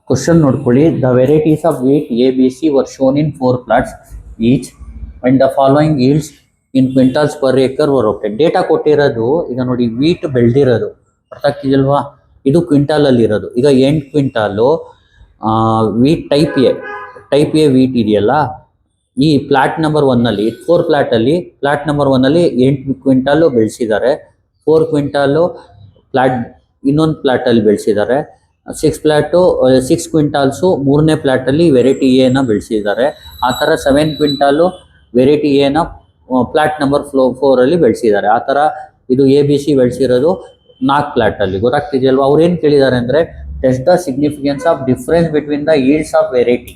Question ನೋಡ್ಕೊಳ್ಳಿ. The varieties of wheat A B C were shown in 4 plots each and the following yields in quintals per acre were okay. Data ಕೊಟ್ಟಿರೋದು ಈಗ ನೋಡಿ, wheat ಬೆಳೆದಿರೋದು ಅರ್ಥ ಆಗ್ತಿದಲ್ವಾ, ಇದು ಕ್ವಿಂಟಾಲಲ್ಲಿ ಇರೋದು. ಈಗ 8 quintal wheat type A wheat ಇದೆಯಲ್ಲ, ಈ ಪ್ಲಾಟ್ ನಂಬರ್ 1 4 ಪ್ಲಾಟಲ್ಲಿ ಪ್ಲಾಟ್ ನಂಬರ್ 1 8 ಕ್ವಿಂಟಾಲು ಬೆಳೆಸಿದ್ದಾರೆ. 4 ಕ್ವಿಂಟಾಲು ಇನ್ನೊಂದು ಪ್ಲಾಟಲ್ಲಿ ಬೆಳೆಸಿದ್ದಾರೆ. 6 ಕ್ವಿಂಟಾಲ್ಸು 3ನೇ ಪ್ಲಾಟಲ್ಲಿ ವೆರೈಟಿ ಎನ ಬೆಳೆಸಿದ್ದಾರೆ. ಆ ಥರ 7 ಕ್ವಿಂಟಾಲು ವೆರೈಟಿ ಎನ ಪ್ಲಾಟ್ ನಂಬರ್ 4 ಬೆಳೆಸಿದ್ದಾರೆ. ಆ ಥರ ಇದು ಎ ಬಿ ಸಿ ಬೆಳೆಸಿರೋದು 4 ಪ್ಲಾಟಲ್ಲಿ. ಗೊತ್ತಾಗ್ತಿದೆಯಲ್ವಾ? ಅವ್ರು ಏನು ಕೇಳಿದ್ದಾರೆ ಅಂದರೆ, test the significance of difference between the yields of variety.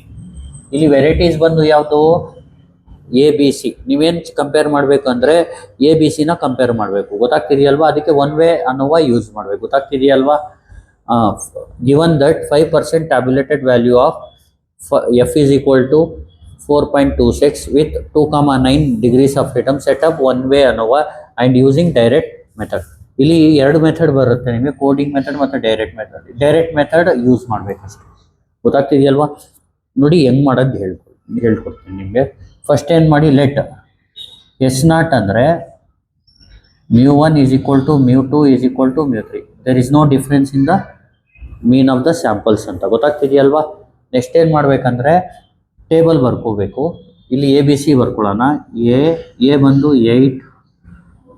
ಇಲ್ಲಿ ವೆರೈಟೀಸ್ ಬಂದು ಯಾವುದು? A B C. ನೀವೇನು ಕಂಪೇರ್ ಮಾಡಬೇಕು ಅಂದರೆ ಎ ಬಿ ಸಿನ ಕಂಪೇರ್ ಮಾಡಬೇಕು. ಗೊತ್ತಾಗ್ತಿದೆಯಲ್ವಾ? ಅದಕ್ಕೆ ಒನ್ ವೇ ಅನ್ನೋವ ಯೂಸ್ ಮಾಡಬೇಕು. ಗೊತ್ತಾಗ್ತಿದೆಯಲ್ವಾ? Given that 5% tabulated value of F is equal to 4.26 with 2,9 degrees of freedom setup one way ANOVA and using direct method. ಇಲ್ಲಿ 2 method ಬರುತ್ತೆ ನಿಮಗೆ, ಕೋಡಿಂಗ್ ಮೆಥಡ್ ಮತ್ತು direct method. Direct method use ಮಾಡಬೇಕಷ್ಟೆ. ಗೊತ್ತಾಗ್ತಿದೆಯಲ್ವಾ? ನೋಡಿ ಹೆಂಗೆ ಮಾಡೋದು ಹೇಳ್ಕೊಡ್ತೀನಿ ನಿಮಗೆ. ಫಸ್ಟ್ ಏನು ಮಾಡಿ, ಲೆಟ್ S0 ಅಂದರೆ μ1 is equal to μ2 is equal to μ3. There is no difference in the mean of the samples ಅಂತ. ಗೊತ್ತಾಗ್ತಿದೆಯಲ್ವಾ? ನೆಕ್ಸ್ಟ್ ಏನು ಮಾಡಬೇಕಂದ್ರೆ ಟೇಬಲ್ ಬರ್ಕೋಬೇಕು. ಇಲ್ಲಿ ಎ ಬಿ ಸಿ ಬರ್ಕೊಳ್ಳೋಣ. ಎ ಬಂದು 8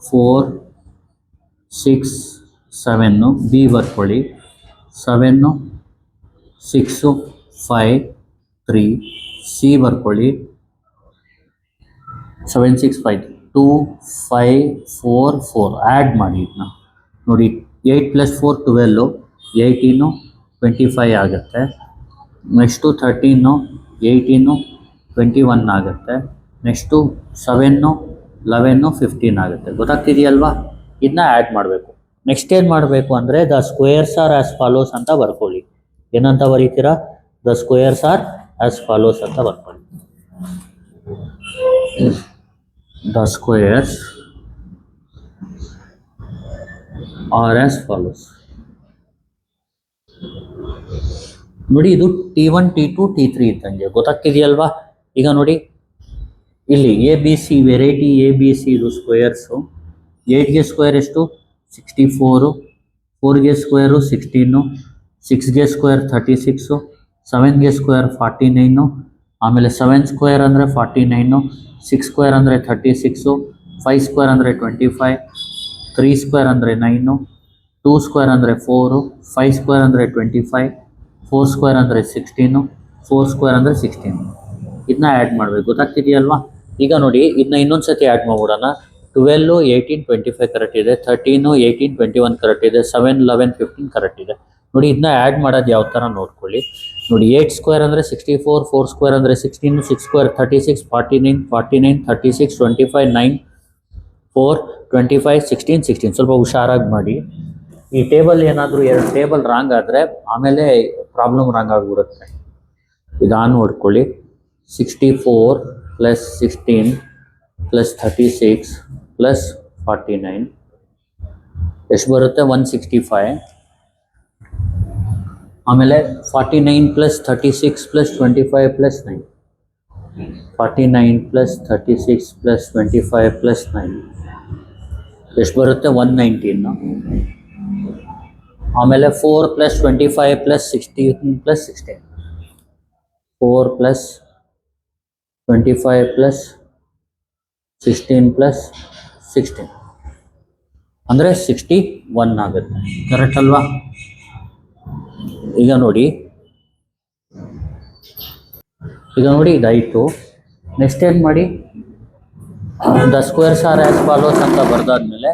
4 6 7, ಬಿ ಬರ್ಕೊಳ್ಳಿ 7 6 5 3, ಸಿ ಬರ್ಕೊಳ್ಳಿ 7 6 5 2 5 4 4. ಆ್ಯಡ್ ಮಾಡಿ ಇದನ್ನ ನೋಡಿ. 8 + 4 12, 18 25 ಆಗುತ್ತೆ. ನೆಕ್ಸ್ಟು 13 18 21 ಆಗುತ್ತೆ. ನೆಕ್ಸ್ಟು 7 11 15 ಆಗುತ್ತೆ. ಗೊತ್ತಾಗ್ತಿದೆಯಲ್ವಾ? ಇದನ್ನ ಆ್ಯಡ್ ಮಾಡಬೇಕು. ನೆಕ್ಸ್ಟ್ ಏನು ಮಾಡಬೇಕು ಅಂದರೆ the squares are as follows ಅಂತ ಬರ್ಕೊಳ್ಳಿ. ಏನಂತ ಬರೀತೀರಾ? The squares are as follows ಅಂತ ಬರ್ಕೊಳ್ಳಿ. The squares are as follows. ನೋಡಿ, ಇದು T1 T2 T3 ಇದ್ದಂಗೆ. ಗೊತ್ತಾಗ್ತಿದೆಯಲ್ವಾ? ಈಗ ನೋಡಿ, ಇಲ್ಲಿ A B C variety A B C ಇದು ಸ್ಕ್ವೇರ್ಸು. 8ಗೆ ಸ್ಕ್ವೇರ್ ಎಷ್ಟು? 64, 4ಗೆ ಸ್ಕ್ವೇರು 16, 6ಗೆ ಸ್ಕ್ವೇರ್ 36, 7ಗೆ ಸ್ಕ್ವೇರ್ 49, ಆಮೇಲೆ 7 ಸ್ಕ್ವೇರ್ ಅಂದರೆ 49, 6 ಸ್ಕ್ವೇರ್ ಅಂದರೆ 36, 5 ಸ್ಕ್ವೇರ್ ಅಂದರೆ 25, 3 ಸ್ಕ್ವೇರ್ ಅಂದರೆ 9, 2 ಸ್ಕ್ವೇರ್ ಅಂದರೆ 4, 5 ಸ್ಕ್ವೇರ್ ಅಂದರೆ 25, 4 ಸ್ಕ್ವೇರ್ ಅಂದರೆ 16, 4 ಸ್ಕ್ವೇರ್ ಅಂದರೆ 16. ಇದನ್ನ ಆ್ಯಡ್ ಮಾಡಬೇಕು. ಗೊತ್ತಾಗ್ತಿದೆಯಲ್ವಾ? ಈಗ ನೋಡಿ, ಇದನ್ನ ಇನ್ನೊಂದು ಸತಿ ಆ್ಯಡ್ ಮಾಡ್ಬಿಡೋಣ. 12 18 25 ಕರೆಕ್ಟ್ ಇದೆ. 13 18 21 ಕರೆಕ್ಟ್ ಇದೆ. 7 11 15 ಕರೆಕ್ಟ್ ಇದೆ. ನೋಡಿ, ಇದನ್ನ ಆ್ಯಡ್ ಮಾಡೋದು ಯಾವ ಥರ ನೋಡ್ಕೊಳ್ಳಿ. ನೋಡಿ, 8 ಸ್ಕ್ವೇರ್ ಅಂದರೆ 64, 4 ಸ್ಕ್ವೇರ್ ಅಂದರೆ 16, 6 ಸ್ಕ್ವೇರ್ 36, 49 49, 36 25, 9 4 25 16 16. ಸ್ವಲ್ಪ ಹುಷಾರಾಗಿ ಮಾಡಿ. ಈ ಟೇಬಲ್ ಏನಾದರೂ 2 ಟೇಬಲ್ ರಾಂಗ್ ಆದರೆ ಆಮೇಲೆ ಪ್ರಾಬ್ಲಮ್ ರಾಂಗ್ ಆಗಿಬಿಡುತ್ತೆ. ಇದನ್ನು ನೋಡ್ಕೊಳ್ಳಿ. 64 + 16 + 36 + 49 ಎಷ್ಟು ಬರುತ್ತೆ? 165. ಆಮೇಲೆ 49 + 36 + 25 + 9, 49 + 36 + 25 + 9 ಎಷ್ಟು ಬರುತ್ತೆ? 119. ಆಮೇಲೆ 4 + 25 + 16 + 16, 4 + 25 + 16 + 16 ಅಂದರೆ 61 ಆಗುತ್ತೆ. ಕರೆಕ್ಟ್ ಅಲ್ವಾ? ಈಗ ನೋಡಿ ಇದಾಯಿತು. ನೆಕ್ಸ್ಟ್ ಏನು ಮಾಡಿ, the squares are as follows ಅಂತ ಬರ್ದಾದ್ಮೇಲೆ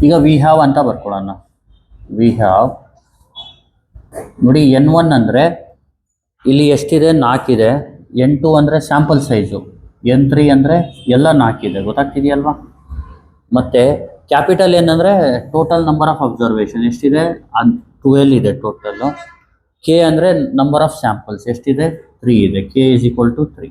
ಈಗ ವಿ ಹ್ಯಾವ್ ಅಂತ ಬರ್ಕೊಳ್ಳೋಣ. ವಿ ಹ್ಯಾವ್ ನೋಡಿ, N1 ಅಂದರೆ ಇಲ್ಲಿ ಎಷ್ಟಿದೆ? 4 ಇದೆ. N2 ಅಂದರೆ ಸ್ಯಾಂಪಲ್ ಸೈಜು. N3 ಅಂದರೆ ಎಲ್ಲ 4 ಇದೆ. ಗೊತ್ತಾಗ್ತಿದೆಯಲ್ವಾ? ಮತ್ತು ಕ್ಯಾಪಿಟಲ್ ಏನಂದರೆ ಟೋಟಲ್ ನಂಬರ್ ಆಫ್ ಅಬ್ಸರ್ವೇಷನ್ ಎಷ್ಟಿದೆ? 12 ಇದೆ ಟೋಟಲ್ಲು. ಕೆ ಅಂದರೆ ನಂಬರ್ ಆಫ್ ಸ್ಯಾಂಪಲ್ಸ್ ಎಷ್ಟಿದೆ? 3 ಇದೆ. K is equal to 3.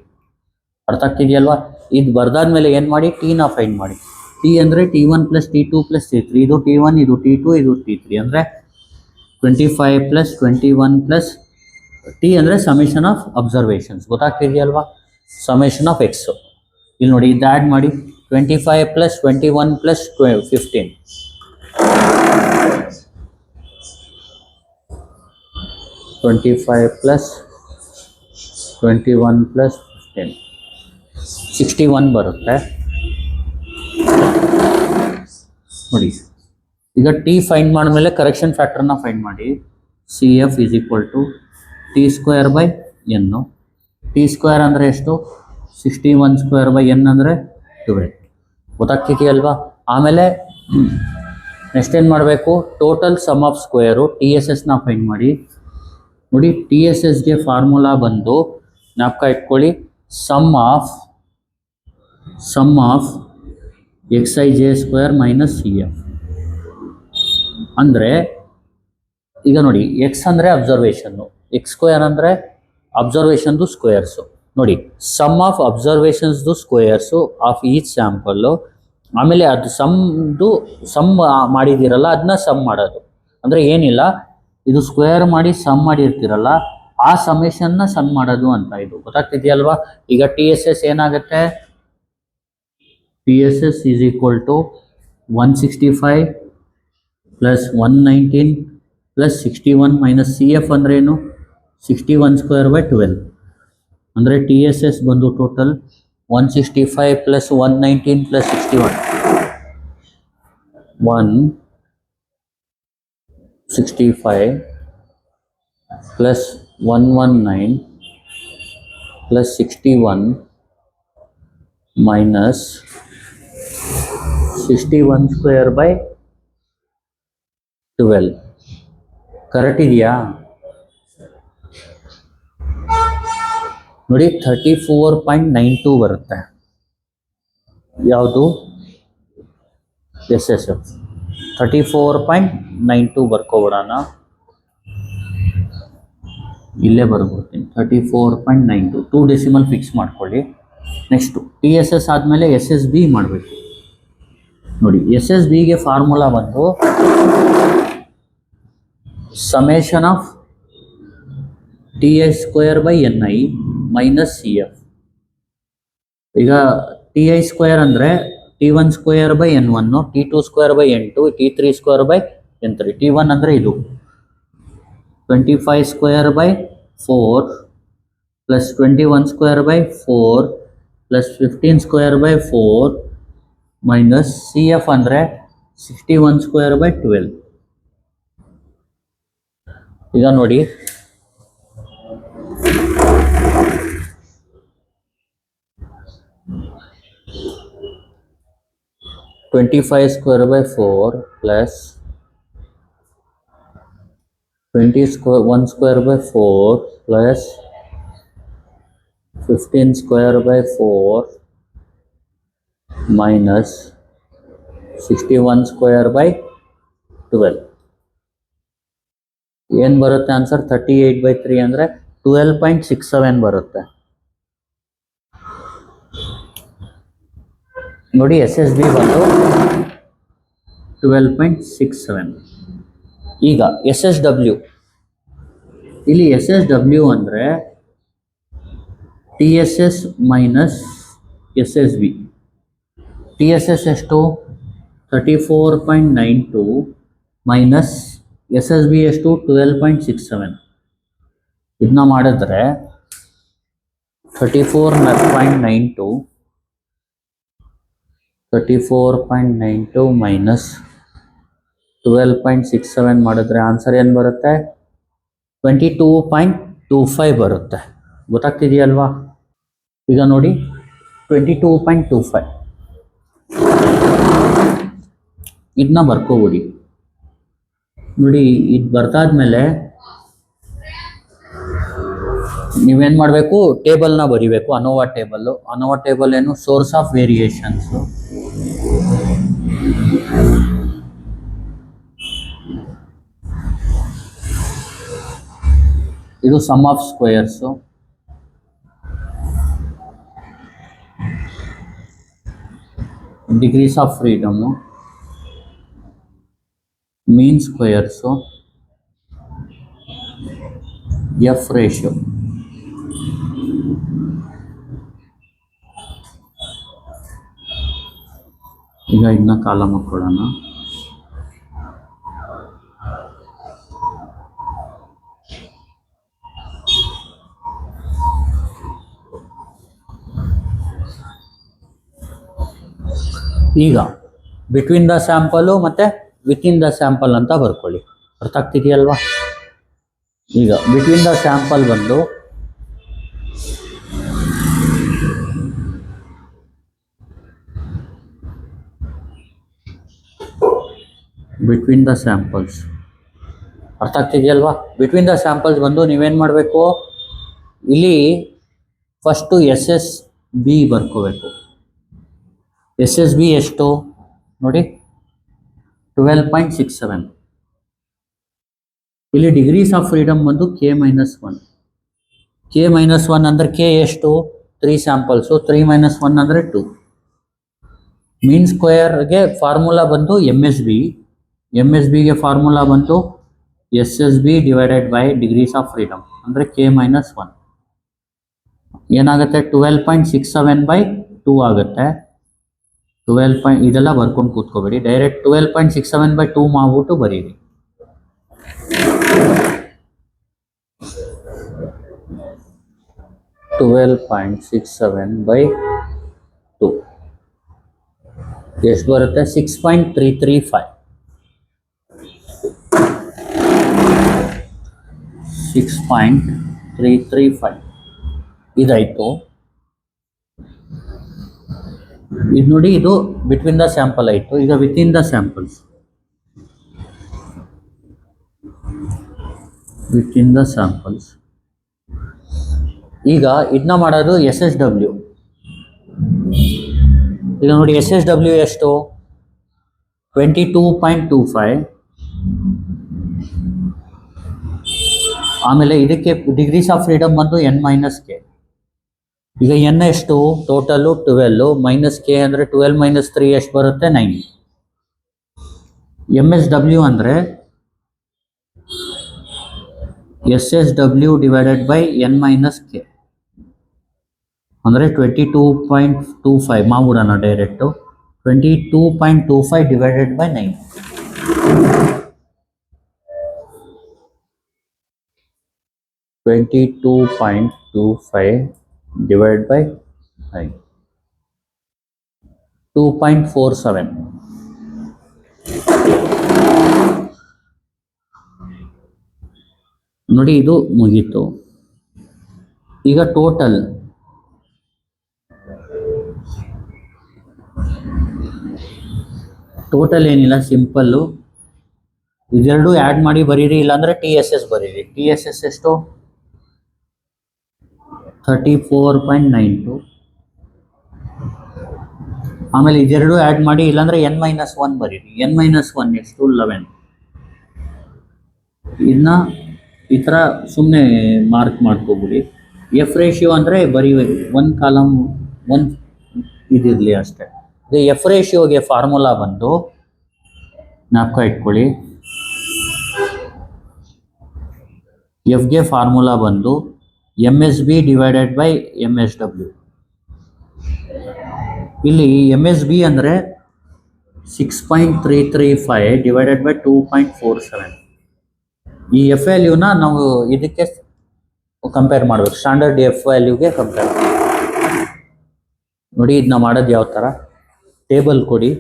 ಅರ್ಥ ಆಗ್ತಿದೆಯಲ್ವಾ? ಇದು ಬರ್ದಾದ್ಮೇಲೆ ಏನು ಮಾಡಿ? ಟೀನ ಫೈಂಡ್ ಮಾಡಿ. ಟಿ ಅಂದರೆ T1 plus T2 plus T3, ಇದು T1, ಇದು T2, ಇದು T3 ಅಂದರೆ 25 ಪ್ಲಸ್ 21 ಪ್ಲಸ್ ಟಿ ಅಂದರೆ ಸಮೇಷನ್ ಆಫ್ ಅಬ್ಸರ್ವೇಷನ್ಸ್. ಗೊತ್ತಾಗ್ತಿದೆಯಲ್ವಾ? Summation of x. ಇಲ್ಲಿ ನೋಡಿ, ಇದು ಆ್ಯಡ್ ಮಾಡಿ. 25 ಪ್ಲಸ್ 21 ಪ್ಲಸ್ 15, 25 ಪ್ಲಸ್ 21 ಪ್ಲಸ್ 15, 61 ಬರುತ್ತೆ. ನೋಡಿ, ಈಗ ಟಿ ಫೈಂಡ್ ಮಾಡಿದ್ಮೇಲೆ ಕರೆಕ್ಷನ್ ಫ್ಯಾಕ್ಟರ್ನ ಫೈಂಡ್ ಮಾಡಿ. C F is equal to T square by N. T square ಅಂದರೆ ಎಷ್ಟು? 61 ಸ್ಕ್ವೇರ್ ಬೈ ಎನ್ ಅಂದರೆ 12. ಗೊತ್ತಾಗ್ತಿದೆಯಲ್ವಾ? ಆಮೇಲೆ ನೆಕ್ಸ್ಟ್ ಏನು ಮಾಡಬೇಕು? Total sum of square T S ಎಸ್ನ ಫೈಂಡ್ ಮಾಡಿ. ನೋಡಿ, ಟಿ ಎಸ್ ಎಸ್ಗೆ ಫಾರ್ಮುಲಾ ಬಂದು ಜ್ಞಾಪಕ ಇಟ್ಕೊಳ್ಳಿ, sum of X I J square minus C F. ಅಂದರೆ ಈಗ ನೋಡಿ, ಎಕ್ಸ್ ಅಂದರೆ ಅಬ್ಸರ್ವೇಷನ್ನು, ಎಕ್ಸ್ ಸ್ಕ್ವೇರ್ ಅಂದರೆ ಅಬ್ಸರ್ವೇಷನ್ದು ಸ್ಕ್ವೇರ್ಸು. ನೋಡಿ, ಸಮ್ ಆಫ್ ಅಬ್ಸರ್ವೇಷನ್ಸ್ದು ಸ್ಕ್ವೇರ್ಸು ಆಫ್ ಈಚ್ ಸ್ಯಾಂಪಲ್ಲು. ಆಮೇಲೆ ಅದು ಸಮ್ ಮಾಡಿದ್ದೀರಲ್ಲ, ಅದನ್ನ ಸಮ್ ಮಾಡೋದು. ಅಂದರೆ ಏನಿಲ್ಲ, ಇದು ಸ್ಕ್ವೇರ್ ಮಾಡಿ ಸಮ್ ಮಾಡಿರ್ತೀರಲ್ಲ, ಆ ಸಮೇಷನ್ನ ಸಮ್ ಮಾಡೋದು ಅಂತ. ಇದು ಗೊತ್ತಾಗ್ತಿದೆಯಲ್ವಾ? ಈಗ ಟಿ ಎಸ್ ಎಸ್ ಏನಾಗುತ್ತೆ? T S S is equal to 165 plus 119 plus 61 minus C F ಅಂದ್ರೆ ಏನು? 61 ಸ್ಕ್ವೇರ್ ಬೈ 12. ಅಂದರೆ ಟಿ ಎಸ್ ಎಸ್ ಬಂದು total 165 plus 119 plus 61, 165 plus 119 plus 61 minus 61 square by 12. Correct ಇದೆಯಾ? ನೋಡಿ, 34.92 ಬರುತ್ತೆ. ಯಾವುದು? ಎಸ್ ಎಸ್ ಎಫ್ 34.92 ಬರ್ಕೊಬಿಡೋಣ. ಇಲ್ಲೇ ಬರ್ಬಿಡ್ತೀನಿ, 34.92. 2 ಡೆಸಿಮಲ್ ಫಿಕ್ಸ್ ಮಾಡ್ಕೊಳ್ಳಿ. ನೆಕ್ಸ್ಟು ಟಿ ಎಸ್ ಎಸ್ ಆದಮೇಲೆ ಎಸ್ ಎಸ್ ಬಿ ಮಾಡಬೇಕು. ನೋಡಿ, ಎಸ್ ಎಸ್ ಬಿಗೆ ಫಾರ್ಮುಲಾ ಬಂದು summation of T I square by N I minus C F. ಈಗ ಟಿ ಐ ಸ್ಕ್ವೇರ್ ಅಂದರೆ T1 square by N1, T2 square by N2, T3 square by N3. T1 ಅಂದರೆ ಇದು 25 square by 4 plus 21 square by 4 plus 15 square by 4 minus C F ಅಂದರೆ 61 square by 12. ಈಗ ನೋಡಿ, (25 square by 4 plus 21 square by 4 plus 15 square by 4 minus 61 square by 12. ಏನು ಬರುತ್ತೆ answer? 38/3 ಅಂದರೆ 12.67 ಬರುತ್ತೆ. ನೋಡಿ, ಎಸ್ ಎಸ್ ಬಿ ಬಂದು 12.67. ಈಗ ಎಸ್ ಎಸ್ ಡಬ್ಲ್ಯೂ, ಇಲ್ಲಿ ಎಸ್ ಎಸ್ ಡಬ್ಲ್ಯೂ ಅಂದರೆ T S S minus S S B. T S S ಎಷ್ಟು? 34.92 ಮೈನಸ್ ಎಸ್ ಎಸ್ ಬಿ ಎಷ್ಟು? 12.67. ಇದನ್ನ ಮಾಡಿದ್ರೆ 34.92 ಮೈನಸ್ 12.67 ಮಾಡಿದ್ರೆ ಆನ್ಸರ್ ಏನು ಬರುತ್ತೆ? 22.25 ಬರುತ್ತೆ. ಗೊತ್ತಾಗ್ತಿದೆಯಲ್ವಾ? ಈಗ ನೋಡಿ, 22.25 ಇದನ್ನ ಬರ್ಕೋಬಿಡಿ. ನೋಡಿ, ಇದು ಬರ್ತಾದ್ಮೇಲೆ ನೀವೇನು ಮಾಡಬೇಕು? ಟೇಬಲ್ನ ಬರಿಬೇಕು. ANOVA table. ಅನೋವಾ ಟೇಬಲ್ ಏನು? Source of variations. ಇದು sum of squares. Degrees of freedom, mean squares, F ratio. ಈಗ ಇದನ್ನ ಕಾಲಮ್ ಹಾಕೊಳ್ಳೋಣ. ಈಗ ಬಿಟ್ವೀನ್ ದ ಸ್ಯಾಂಪಲು ಮತ್ತು ವಿತಿನ್ ದ ಸ್ಯಾಂಪಲ್ ಅಂತ ಬರ್ಕೊಳ್ಳಿ. ಅರ್ಥ ಆಗ್ತಿದೆಯಲ್ವಾ? ಈಗ ಬಿಟ್ವೀನ್ ದ ಸ್ಯಾಂಪಲ್ ಬಂದು ಬಿಟ್ವೀನ್ ದ ಸ್ಯಾಂಪಲ್ಸ್, ಅರ್ಥ ಆಗ್ತಿದೆಯಲ್ವಾ? ಬಿಟ್ವೀನ್ ದ ಸ್ಯಾಂಪಲ್ಸ್ ಬಂದು ನೀವೇನು ಮಾಡಬೇಕು, ಇಲ್ಲಿ ಫಸ್ಟು SSB ಬರ್ಕೋಬೇಕು. SSB ಎಷ್ಟು ನೋಡಿ, 12.67. ಇಲ್ಲಿ ಡಿಗ್ರೀಸ್ ಆಫ್ ಫ್ರೀಡಮ್ ಬಂದು K-1. K-1 ಅಂದರೆ K ಎಷ್ಟು, 3 ಸ್ಯಾಂಪಲ್ಸು, 3 - 1 ಅಂದರೆ 2. ಮೀನ್ ಸ್ಕ್ವೇರ್ಗೆ ಫಾರ್ಮುಲಾ ಬಂದು MSBಗೆ ಫಾರ್ಮುಲಾ ಬಂದು SSB divided by degrees of freedom ಅಂದರೆ K-1. ಏನಾಗುತ್ತೆ, 12.67/2 ಆಗುತ್ತೆ. 12 ಇದೆಲ್ಲ ಬರ್ಕೊಂಡು ಕೂತ್ಕೋಬೇಡಿ, ಡೈರೆಕ್ಟ್ 12.67/2 ಮಾಡ್ಬಿಟ್ಟು ಬರೀರಿ. (12.67/2) ಎಷ್ಟು ಬರುತ್ತೆ? 6.335. 6.335 ಇದಾಯಿತು. ಇದು ನೋಡಿ, ಇದು ಬಿಟ್ವೀನ್ ದ ಸ್ಯಾಂಪಲ್ ಆಯಿತು. ಈಗ ವಿತಿನ್ ದ ಸ್ಯಾಂಪಲ್ಸ್, ಈಗ ಇದನ್ನ ಮಾಡೋದು SSW. ಈಗ ನೋಡಿ, SSW ಎಷ್ಟು, 22.25. ಆಮೇಲೆ ಇದಕ್ಕೆ ಡಿಗ್ರೀಸ್ ಆಫ್ ಫ್ರೀಡಮ್ ಬಂದು N-K. ಈಗ N ಎಷ್ಟು, ಟೋಟಲು 12 - K ಅಂದರೆ 12 - 3 ಎಷ್ಟು ಬರುತ್ತೆ, 9. MSW ಅಂದರೆ SSW ಡಿವೈಡೆಡ್ ಬೈ N-K ಅಂದರೆ 22.25 ಮಾಡ್ಬಿಡೋಣ direct. 22.25 divided by 9. 22.25 divided by 9, 2.47. ನೋಡಿ, ಇದು ಮುಗೀತು. ಈಗ ಟೋಟಲ್ ಏನಿಲ್ಲ, ಸಿಂಪಲ್ಲು ಇದೆರಡು ಆ್ಯಡ್ ಮಾಡಿ ಬರೀರಿ, ಇಲ್ಲಾಂದರೆ TSS ಬರೀರಿ. TSS ಎಷ್ಟು, 34.92. ಆಮೇಲೆ ಇದೆರಡು ಆ್ಯಡ್ ಮಾಡಿ, ಇಲ್ಲಾಂದರೆ N-1 ಬರೀರಿ. N-1 ಎಷ್ಟು, 11. ಇದನ್ನ ಈ ಥರ ಸುಮ್ಮನೆ ಮಾರ್ಕ್ ಮಾಡ್ಕೋಬಿಡಿ. ಎಫ್ ರೇಷಿಯೋ ಅಂದರೆ ಬರೀ 1 ಕಾಲಮ್ 1 ಇದಿರಲಿ ಅಷ್ಟೇ. ಇದು ಎಫ್ ರೇಷಿಯೋಗೆ ಫಾರ್ಮುಲಾ ಬಂದು ಜ್ಞಾಪಕ ಇಟ್ಕೊಳ್ಳಿ. ಎಫ್ಗೆ ಫಾರ್ಮುಲಾ ಬಂದು MSB ಡಿವೈಡೆಡ್ ಬೈ MSW. ಇಲ್ಲಿ MSB ಅಂದರೆ 6.335 ಡಿವೈಡೆಡ್ ಬೈ 2.47. ಈ ಎಫ್ ವ್ಯಾಲ್ಯೂನ ನಾವು ಇದಕ್ಕೆ ಕಂಪೇರ್ ಮಾಡಬೇಕು, ಸ್ಟ್ಯಾಂಡರ್ಡ್ ಎಫ್ ವ್ಯಾಲ್ಯೂಗೆ ಕಂಪೇರ್ ನೋಡಿ. ಇದನ್ನ ಮಾಡೋದು ಯಾವ ಥರ, ಟೇಬಲ್ ಕೊಡಿ.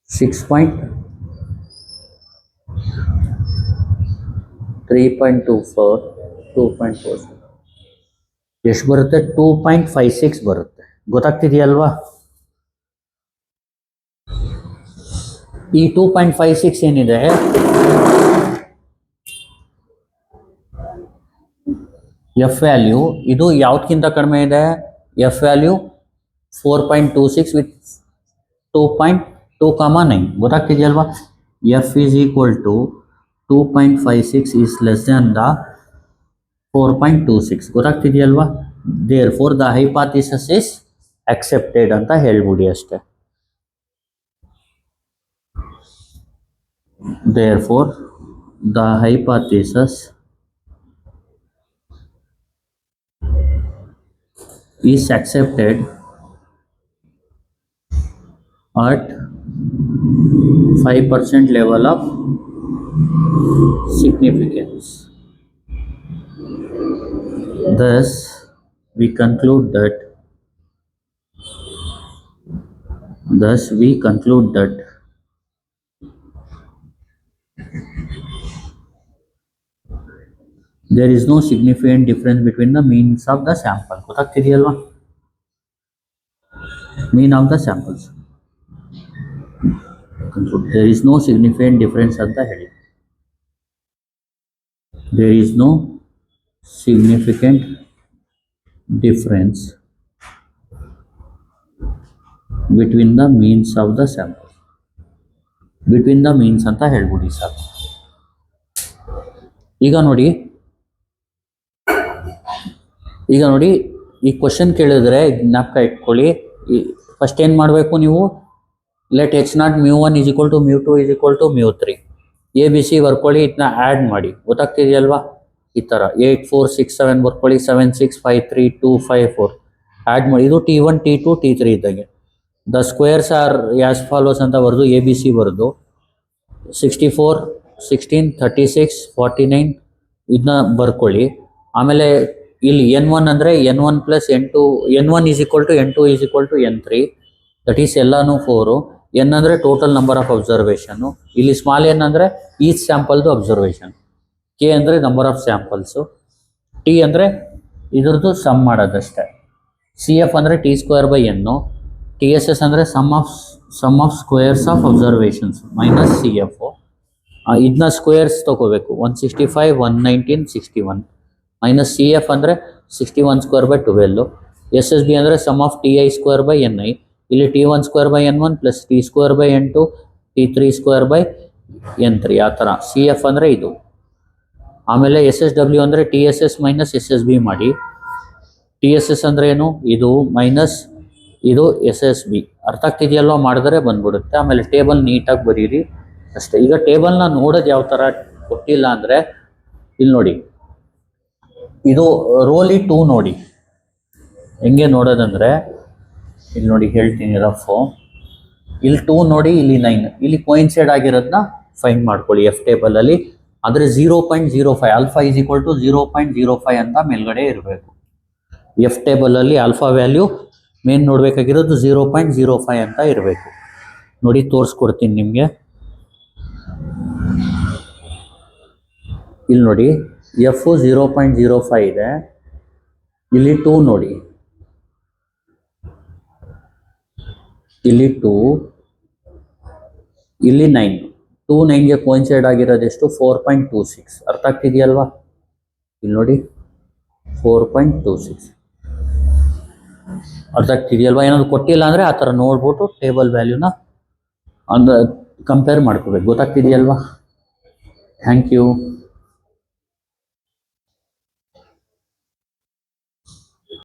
6.3.24 2.47 ಎಷ್ಟು ಬರುತ್ತೆ, 2.56 ಬರುತ್ತೆ. ಗೊತ್ತಾಗ್ತಿದೆಯಲ್ವಾ? ಈ 2.56 ಏನಿದೆ, ಎಫ್ ವ್ಯಾಲ್ಯೂ ಇದು ಯಾವ್ದಕ್ಕಿಂತ ಕಡಿಮೆ ಇದೆ, ಎಫ್ ವ್ಯಾಲ್ಯೂ 4.26 ವಿತ್ 2.2,9. ಗೊತ್ತಾಗ್ತಿದೆಯಲ್ವಾ? F is equal to 2.56 is less than the 4.26. ಗೊತ್ತಾಗ್ತಿದೆಯಲ್ವಾ? Therefore the hypothesis is accepted ಅಂತ ಹೇಳ್ಬಿಡಿ ಅಷ್ಟೇ. Therefore, the hypothesis is accepted at 5% level of significance. Thus, we conclude that there is no significant difference between the means of the sample. ಗೊತ್ತಾಗ್ತಿದೆಯಲ್ವಾ? Mean of the samples. There is no significant difference ಅಂತ ಹೇಳಿ. There is no significant difference between the means of the sample. Between the means ಅಂತ ಹೇಳ್ಬಿಡಿ sir. ಈಗ ನೋಡಿ ಈ question ಕೇಳಿದ್ರೆ ಜ್ಞಾಪಕ ಇಟ್ಕೊಳ್ಳಿ. ಫಸ್ಟ್ ಏನು ಮಾಡಬೇಕು ನೀವು, ಲೆಟ್ h0 μ1 = μ2 = μ3 ABC ಬರ್ಕೊಳ್ಳಿ, ಇದನ್ನ ಆ್ಯಡ್ ಮಾಡಿ. ಗೊತ್ತಾಗ್ತಿದೆಯಲ್ವಾ? ಈ ಥರ 8 4 6 7 ಬರ್ಕೊಳ್ಳಿ, 7 6 5 3 2 5 4 ಆ್ಯಡ್ ಮಾಡಿ. ಇದು T1 T2 T3 ಇದ್ದಾಗೆ. The squares are as follows ಅಂತ ಬರೆದು ABC ಬರೆದು 64 16 36 49 ಇದನ್ನ ಬರ್ಕೊಳ್ಳಿ. ಆಮೇಲೆ ಇಲ್ಲಿ N1 ಅಂದರೆ N1 + N2, N1 = N2 = N3, that is ಎಲ್ಲಾನು 4. N ಅಂದರೆ ಟೋಟಲ್ ನಂಬರ್ ಆಫ್ ಅಬ್ಸರ್ವೇಷನ್ನು, ಇಲ್ಲಿ ಸ್ಮಾಲ್ n ಅಂದರೆ ಈಚ್ ಸ್ಯಾಂಪಲ್ದು ಅಬ್ಸರ್ವೇಷನ್, K ಅಂದರೆ ನಂಬರ್ ಆಫ್ ಸ್ಯಾಂಪಲ್ಸು, T ಅಂದರೆ ಇದ್ರದ್ದು ಸಮ್ ಮಾಡೋದಷ್ಟೇ, CF ಅಂದರೆ T²/N, TSS ಅಂದರೆ sum of squares of observations minus CF. ಇದನ್ನ ಸ್ಕ್ವೇರ್ಸ್ ತೊಗೋಬೇಕು, 165 119 61 ಮೈನಸ್ CF ಅಂದರೆ 61² 12. SSB ಅಂದರೆ ಸಮ್ ಆಫ್ TI²/NI, ಇಲ್ಲಿ T1²/N1 + T²/N2 T3² ಆ ಥರ. CF ಅಂದರೆ ಇದು. ಆಮೇಲೆ SSW ಅಂದರೆ TSS ಮೈನಸ್ SSB ಮಾಡಿ. TSS ಅಂದರೆ ಏನು, ಇದು ಮೈನಸ್ ಇದು SSB. ಅರ್ಥ ಆಗ್ತಿದೆಯಲ್ವ? ಮಾಡಿದ್ರೆ ಬಂದ್ಬಿಡುತ್ತೆ. ಆಮೇಲೆ ಟೇಬಲ್ ನೀಟಾಗಿ ಬರೀರಿ ಅಷ್ಟೇ. ಈಗ ಟೇಬಲ್ನ ನೋಡೋದು ಯಾವ ಥರ ಕೊಟ್ಟಿಲ್ಲ ಅಂದರೆ ಇಲ್ಲಿ ನೋಡಿ, ಇದು ರೋಲಿ 2 ನೋಡಿ. ಹೆಂಗೆ ನೋಡೋದಂದರೆ ಇಲ್ಲಿ ನೋಡಿ ಹೇಳ್ತೀನಿ ರಫು. ಇಲ್ಲಿ 2 ನೋಡಿ, ಇಲ್ಲಿ 9, ಇಲ್ಲಿ ಕೋಯಿನ್ಸೈಡ್ ಆಗಿರೋದನ್ನ ಫೈಂಡ್ ಮಾಡ್ಕೊಳ್ಳಿ F ಟೇಬಲಲ್ಲಿ. ಆದರೆ 0.05 ಆಲ್ಫಾ = 0.05 ಅಂತ ಮೇಲ್ಗಡೆ ಇರಬೇಕು. F ಟೇಬಲಲ್ಲಿ ಆಲ್ಫಾ ವ್ಯಾಲ್ಯೂ ಮೇನ್ ನೋಡಬೇಕಾಗಿರೋದು 0.05 ಅಂತ ಇರಬೇಕು. ನೋಡಿ ತೋರಿಸ್ಕೊಡ್ತೀನಿ ನಿಮಗೆ. ಇಲ್ಲಿ ನೋಡಿ F 0.05 ಇದೆ, ಇಲ್ಲಿ 2 ನೋಡಿ, ಇಲ್ಲಿ 2, ಇಲ್ಲಿ 9. 2 9ಗೆ ಕೋಯಿನ್ಸೈಡ್ ಆಗಿರೋದೆಷ್ಟು? 4.26. ಅರ್ಥ ಆಗ್ತಿದೆಯಲ್ವಾ? ಇಲ್ಲಿ ನೋಡಿ 4.26 ಅರ್ಥ ಆಗ್ತಿದೆಯಲ್ವಾ? ಏನಾದ್ರು ಕೊಟ್ಟಿಲ್ಲ ಅಂದರೆ ಆ ಥರ ನೋಡ್ಬಿಟ್ಟು ಟೇಬಲ್ ವ್ಯಾಲ್ಯೂನ ಕಂಪೇರ್ ಮಾಡ್ಕೋಬೇಕು. ಗೊತ್ತಾಗ್ತಿದೆಯಲ್ವಾ? Thank you.